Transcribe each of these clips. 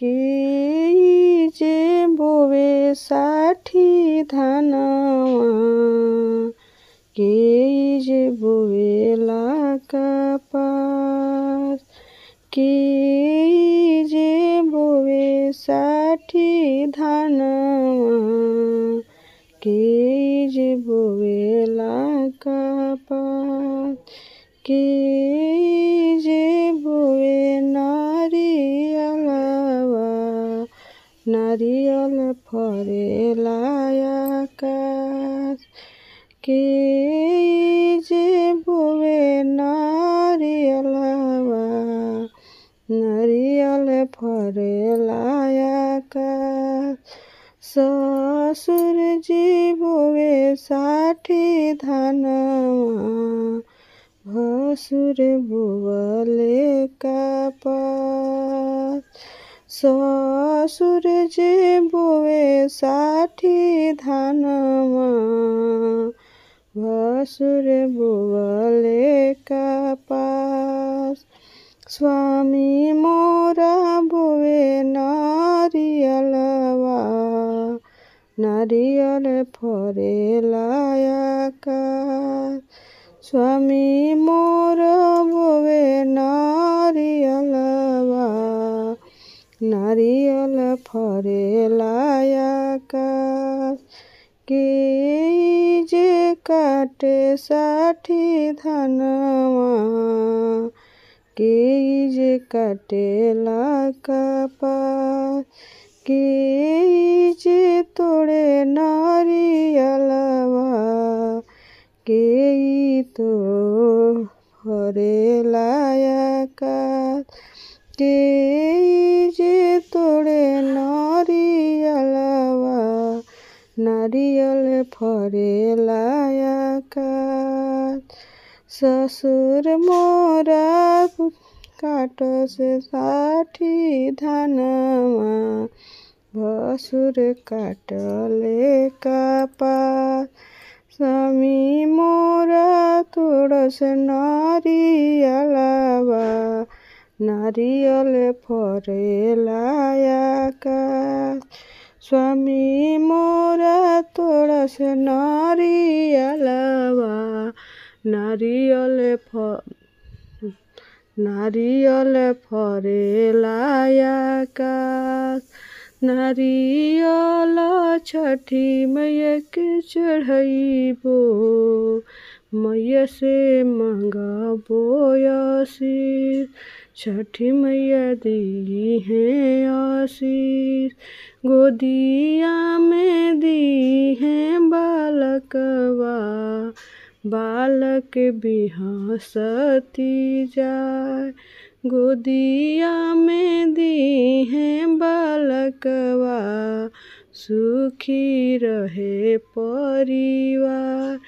के जे बोवे 60 धानवा के जे बोवेला कपास के जे बोवे 60 धानवा के जे बोवेला कपास के जे बोवे नारियल फरेला आकाश के जे बोवे नारियल फरेला आकाश ससुर जी बोवे 60 धानवा भसुर बोवले कपास ससुर जी बोवे 60 धानवा भसुर बोवले कपास स्वामी मोरा बोवे नारियल फरेला आकाश स्वामी मोर बोवे नारियल फरेला आकाश के जे काटे 60 धानवा के जे काटेला कपास के जे तोड़े नारियलवा के तो फरेला आकाश के जे तोड़े नारियल फरेला आकाश ससुर मोरा काटस 60 धानवा भसुर काटले कपास स्वामी मोरा तोड़स नारियल फरेला आकाश स्वामी मोरा तोड़स नारियल फरेला आकाश नारियल छठी मैया के चढ़ैबो मैया से मंगबो आशीष छठी मैया दी है आशीष गोदिया में दी है बालक बिहसती जाय गोदिया में दी है बालकवा सुखी रहे परिवार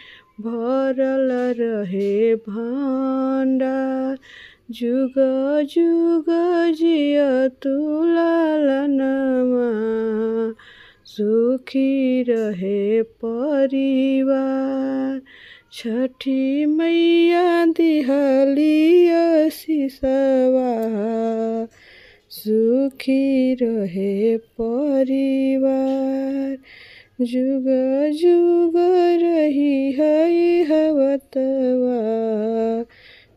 भरल रहे भंडार जुग जुग जिय तू लालनमा सुखी रहे परिवार छठी मैया दिहली आशीषवा सुखी रहे परिवार जुग जुग रही है हवतवा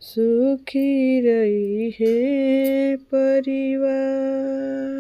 सुखी रही है परिवार।